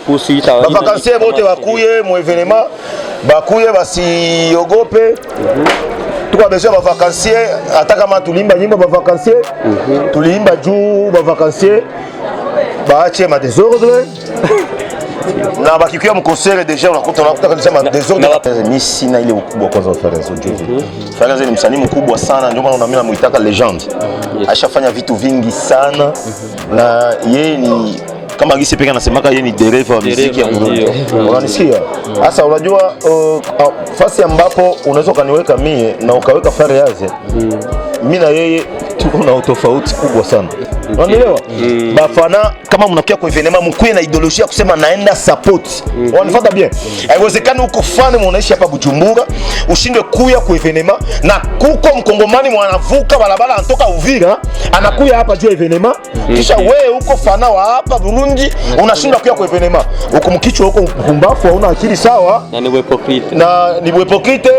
kuhusu ita vacances bote bakuye mu evenement bakuye basiogope tuko besoin ba vacances hata kama tulimba nyimbo ba vacances tulimba juu ba vacances baache ma désordre na bakikia mkonsere deja unakuta kusema désordre mimi sina ile ukubwa kwanza wa Fariaz Ujue. Fariaz ni msanii mkubwa sana ndio maana mimi namuitaka legend. Ashafanya vitu vingi sana na yeye ni kama gisi peka nasemaka yeye ni dereva wa muziki ya Burundi. Unanisikia? Sasa unajua fasi ambapo unaweza kaniweka mie na ukaweka Fariaz. Mimi na yeye tuko na tofauti kubwa sana. Unaelewa? Bafana kama mnakia kwa evenement mkuwe na ideolojia kusema naenda support. Wanifuata bien. Haiwezekani uko fan mnaishi hapa Bujumbura ushindwe kuya kwa evenement na kuko mkongomani mwanavuka barabara anatoka Uvira anakuya hapa juu evenement kisha wewe uko fana wa hapa Burundi unashindwa kuya kwa evenement. Uko mkichwa uko mpumbafu hauna akili sawa na ni hypocrite. Ni hypocrite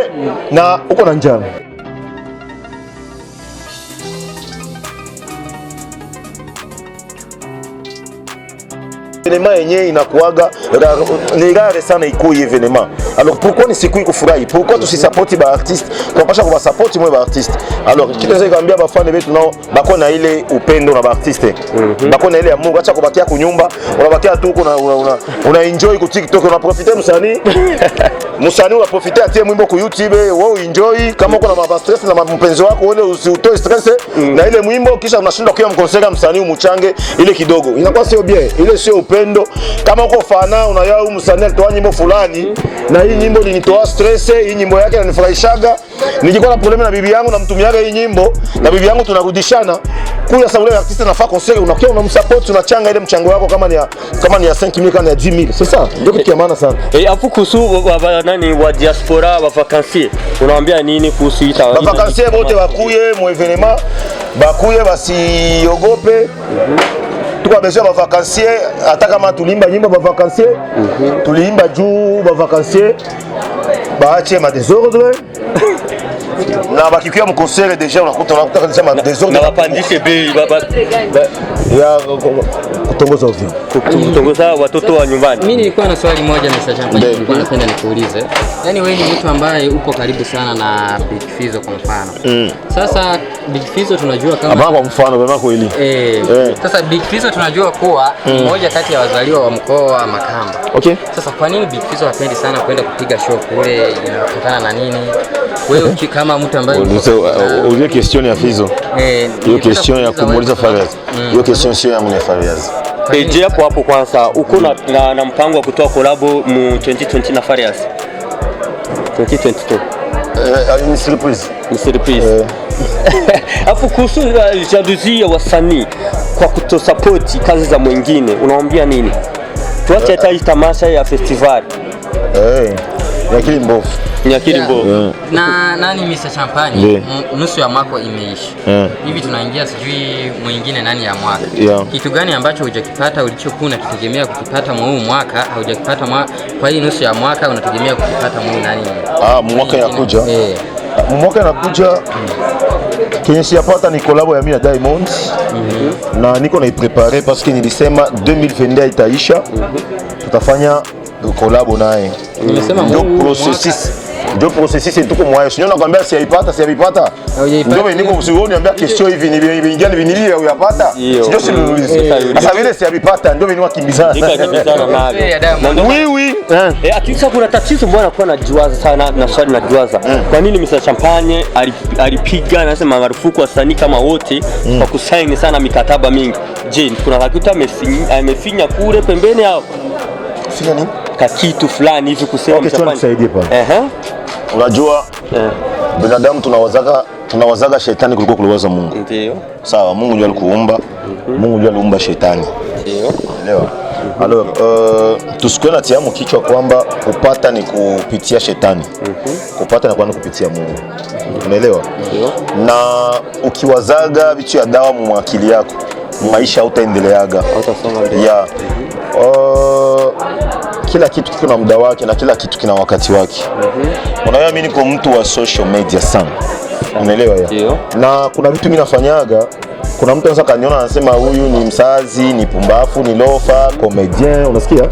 na uko na njama. Evenement yenyewe inakuaga ni rare sana iko evenement. Alors pourquoi ni siku ikufurahi? Pourquoi tusisupport ba artiste? Tunapasha kuba support mwe ba artiste. Alors kitaweza kuambia ba fan wetu nao bako na ile upendo na ba artiste. Bako na ile amour, acha kubakia kunyumba, unabakia tu una enjoy ku TikTok, una profiter msanii. Msanii una profiter atie mwimbo ku YouTube, wewe enjoy kama uko na maba stress na mpenzi wako wewe usitoe stress na ile mwimbo kisha unashinda kwa mkonsera msanii umuchange ile kidogo. Inakuwa sio bien. Ile sio upendo. Kama uko fana unayao msanii alitoa nyimbo fulani na hii nyimbo linitoa stress, hii nyimbo yake inanifurahishaga. Nilikuwa na problem na bibi yangu na mtumiaga hii nyimbo na bibi yangu tunarudishana. Kuya sababu ile artiste anafaa concert unakiwa unamsupport unachanga ile mchango wako kama ni ya 5000 kama ni ya 10000. C'est ça. Ndio kitu maana sana. Afu kuhusu nani wa diaspora wa vacances unawaambia nini kuhusu ita wa vacances bote bakuye mu evenement bakuye basiogope tuko besoin ba vacances hata kama tulimba nyimbo ba vacances tulimba juu ba vacances baache ma désordre na bakikia mkonsere deja unakuta kusema désordre na wapandishe bei ya kutongoza ovyo kutongoza watoto wa nyumbani. Mimi nilikuwa na swali moja na Champagne nilikuwa napenda nikuulize. Yaani wewe ni mtu ambaye upo karibu sana na Big Fizzo kwa mfano. Sasa Big Fizzo tunajua kama kwa mfano kama kweli. Sasa Big Fizzo tunajua kuwa mmoja kati ya wazaliwa wa mkoa wa Makamba. Okay. Sasa kwa nini Big Fizzo hapendi sana kwenda kupiga show kule? Inatokana na nini? Wewe kama mtu ambaye ulize question ya Fizzo. Hiyo question ya kumuuliza Fariaz. Hiyo question sio ya mwenye Fariaz. Je, hapo kwanza uko na mpango wa kutoa collab mu 2020 na Fariaz? 2022. Ni surprise. Ni surprise. Afu kuhusu jalousie ya wasanii kwa kutosupport kazi za mwingine unawaambia nini? Tuache hata hii tamasha ya festival. Yakili mbovu. Nyakili mbovu. Na nani Mr. Champagne? Nusu ya mwaka imeisha. Hivi tunaingia sijui mwingine nani ya mwaka. Kitu gani ambacho hujakipata ulichokuwa unakitegemea kukipata huu mwaka haujakipata kwa hii nusu ya mwaka unategemea kukipata nani? Mwaka yakuja. Mwaka inakuja kenye siyapata ni collab ya mimi na Diamond. Na niko naiprepare parce que nilisema 2022 itaisha. Tutafanya collab naye. Nimesema ndio processus tuko mwayo. Sio nakwambia siyaipata. Ndio niko usioni niambia question hivi ni ingine vinilia uyapata. Sio sinulize. Sasa vile siyaipata ndio mimi wakimbizana. Oui. Akisa kuna tatizo mbona anakuwa anajiwaza sana na swali najiwaza. Kwa nini Mr. Champagne alipiga anasema marufuku wasanii kama wote kwa kusaini sana mikataba mingi? Je, kuna kitu amefinya kule pembeni au finya nini? Kitu fulani hivi kusema msaidie pale. Unajua binadamu tunawazaga shetani kuliko kuliwaza Mungu. Ndio. Sawa, Mungu ndiye alikuumba. Mungu ndiye aliumba shetani. Ndio. Elewa. Alors tusikue na tiamu kichwa kwamba kupata ni kupitia shetani. Kupata ni kupitia Mungu. Umeelewa? Ndio. Na ukiwazaga vitu ya dawa mu akili yako, maisha hautaendeleaga. Hautasoma mbele. Kila kitu kina muda wake na kila kitu kina wakati wake. Unaona mimi niko mtu wa social media sana. Unaelewa ya? Na kuna vitu mimi nafanyaga kuna mtu anaweza kaniona anasema huyu ni msazi, ni pumbafu, ni lofa, comedian, unasikia?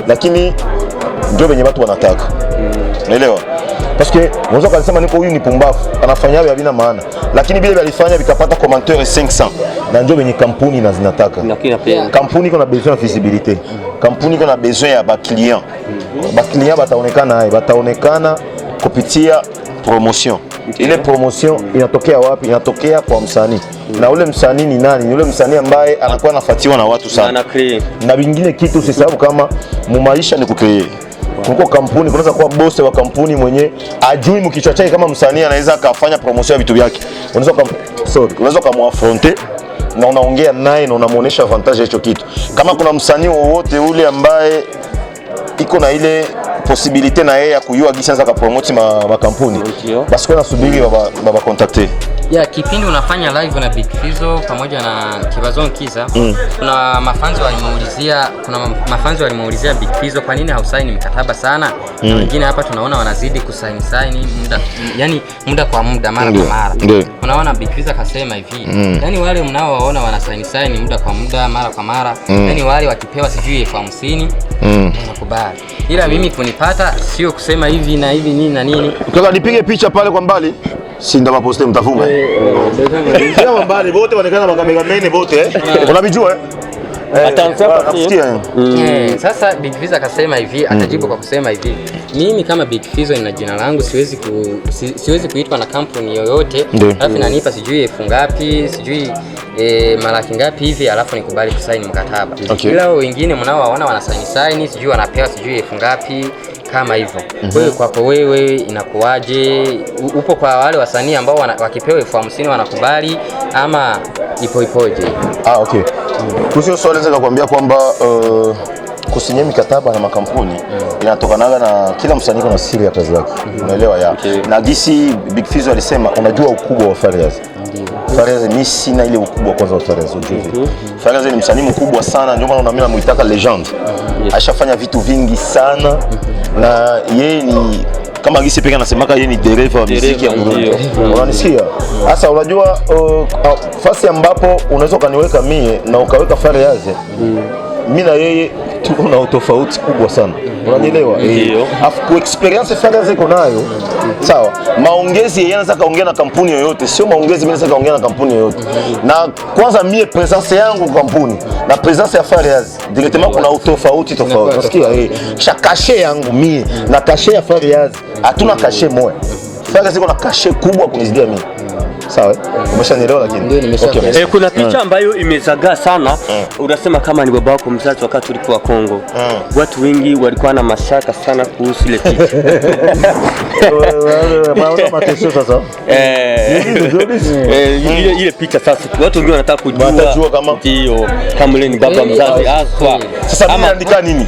Lakini ndio venye watu wanataka. Unaelewa? Parce que unaweza kusema niko huyu ni pumbafu, anafanya hayo havina maana. Lakini vile alifanya vikapata commentaire 500. Na ndio venye kampuni na zinataka. Kampuni iko na besoin ya visibilité. Kampuni iko na besoin ya ba client. Ba client bataonekana kupitia promotion. Ile promotion inatokea wapi? Inatokea kwa msanii. Na ule msanii ni nani? Ni ule msanii ambaye anakuwa anafuatiwa na watu sana. Na vingine kitu usisahau kama mumaisha ni kucreate. Kuko kampuni, kunaweza kuwa boss wa kampuni mwenye ajui mkichwa chake kama msanii anaweza akafanya promotion ya vitu vyake. Unaweza kumuaffronter na unaongea naye na unamuonesha avantage hicho kitu. Kama kuna msanii wowote ule ambaye iko na ile possibility na yeye ya kujua gisi anaweza kupromote makampuni, basi kwa nasubiri baba contacter. Kipindi unafanya live na Big Fizzo pamoja na Kibazon Kiza, kuna mafanzi walimuulizia Big Fizzo kwa nini hausaini mikataba sana? Na wengine hapa tunaona wanazidi kusaini muda kwa muda, mara kwa mara. Unaona Big Fizzo akasema hivi, yani wale mnaowaona wanasaini muda kwa muda, mara kwa mara, yani wale wakipewa sijui 50,000 nakubali. Ila mimi kunipata sio kusema hivi na hivi nini na nini. Ukitaka nipige picha pale kwa mbali, si ndo maposte mtafuma. Sio mbali wote wanaonekana makamera wote, unabijua sasa Big Fizzo akasema hivi, atajibu kwa kusema hivi, mimi kama Big Fizzo nina jina langu, siwezi kuitwa na kampuni yoyote alafu nanipa sijui 1000 ngapi, sijui malaki ngapi hivi alafu nikubali kusaini mkataba. Ila wengine mnaowaona wanasaini sijui wanapewa sijui 1000 ngapi kama hivyo. Wewe kwako wewe inakuwaje? Upo kwa wale wasanii ambao wakipewa 50,000 wanakubali ama ipoje? Okay. Kusio swali naweza kukuambia kwamba kusinyia mikataba na makampuni inatokana na kila msanii kuna siri ya kazi yake. Unaelewa na gisi Big Fizzo alisema unajua ukubwa wa Fariaz. Fariaz mimi sina ile ukubwa kwanza wa Fariaz ujue. Fariaz ni msanii mkubwa sana, ndio maana mimi namuitaka legend. Ashafanya vitu vingi sana na yeye ni kama gisi peka nasemaka yeye ni dereva wa muziki ya Burundi. Unanisikia? Sasa unajua fasi ambapo unaweza kaniweka mie na ukaweka Fariaz. Mimi na yeye tuko na tofauti kubwa sana. Unanielewa? Afu experience Fariaz iko nayo. Sawa. Maongezi yeye anaweza kaongea na kampuni yoyote, sio maongezi mimi naweza kaongea na kampuni yoyote. Na kwanza mie presence yangu kwa kampuni na presence ya Fariaz directement kuna tofauti. Unasikia? Kisha kashe yangu mie na kashe ya Fariaz hatuna kashe moja. Fariaz iko na kashe kubwa kunizidia mimi. Sawa? Umeshanielewa lakini. Kuna picha ambayo imezagaa sana. Unasema kama ni baba wako mzazi wakati ulikuwa Kongo. Watu wengi walikuwa na mashaka sana kuhusu ile picha. Maana matesho sasa. Ile picha sasa watu wengi wanataka kujua kama ndio kama ile ni baba mzazi haswa. Sasa mimi naandika nini?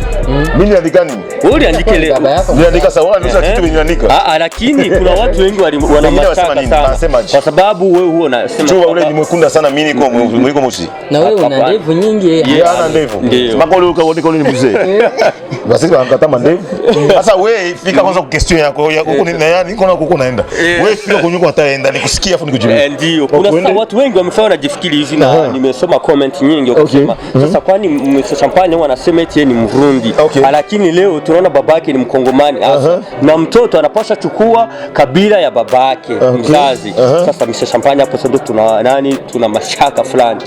Mimi naandika nini? Wewe uliandika ile. Niandika sawa, ndio kitu nimeandika. Lakini kuna watu wengi wana mashaka sana. Kwa sababu wewe huo unasema chua ule ni mwekunda sana, mimi niko moshi. Na wewe una ndevu nyingi. Ana ndevu. Makolo uko ni mzee. Basi wanakata ndevu. Sasa wewe fika kwanza kwa question yako huko ni yani niko na huko naenda. Wewe fika kunyuko ataenda nikusikia afu nikujibu. Ndio. Kuna watu wengi wamefanya najifikiri hivi na nimesoma comment nyingi wakisema sasa kwani Mr. Champagne wanasema eti ni Mrundi. Lakini leo tunaona babake ni Mkongomani na mtoto anapaswa chukua kabila ya babake mzazi. Sasa Mr. Champagne hapo sasa tuna mashaka fulani.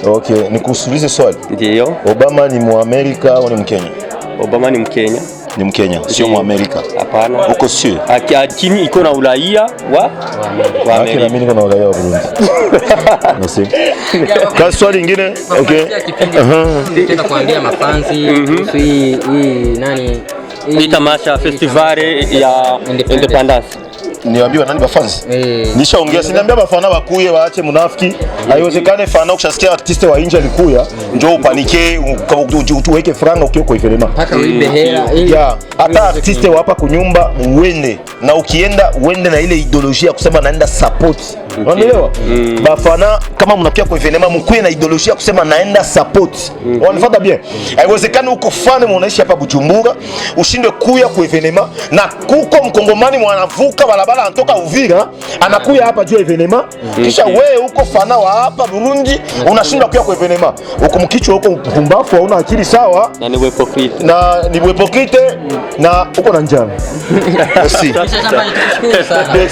Nikuulize swali. Ndio. Obama ni Muamerika au ni Mkenya? Obama ni Mkenya. Ni Mkenya, sio Muamerika. Hapana. Uko sio? Lakini iko na uraia wa Amerika. Mimi niko na uraia wa Burundi. Nasi. Kwa swali lingine, Nataka kuambia mafanzi kuhusu hii nani? Hii tamasha festival ya Independence. Niwaambie nani bafanzi? Nishaongea siniambia bafana bakuye waache munafiki. Haiwezekane fana ukishasikia artiste wa nje alikuya, njoo upanike, uweke franga ukiwa kwa evenema. Paka uibe hela. Hata artiste wa hapa kunyumba uende na ukienda uende na ile ideolojia kusema naenda support Unaelewa? Bafana kama mnakia kwa evenement mkuwe na ideology ya kusema naenda support. Wanafuata bien. Haiwezekani uko fan mnaishi hapa Bujumbura ushindwe kuya kwa evenement na kuko mkongomani mwanavuka barabara anatoka Uvira anakuya hapa juu evenement kisha wewe uko fana wa hapa Burundi unashindwa kuya kwa evenement. Uko mkichwa uko mpumbafu hauna akili sawa na ni hypocrite. Ni hypocrite na uko na njaa. Merci. Mr. Champagne tukushukuru sana.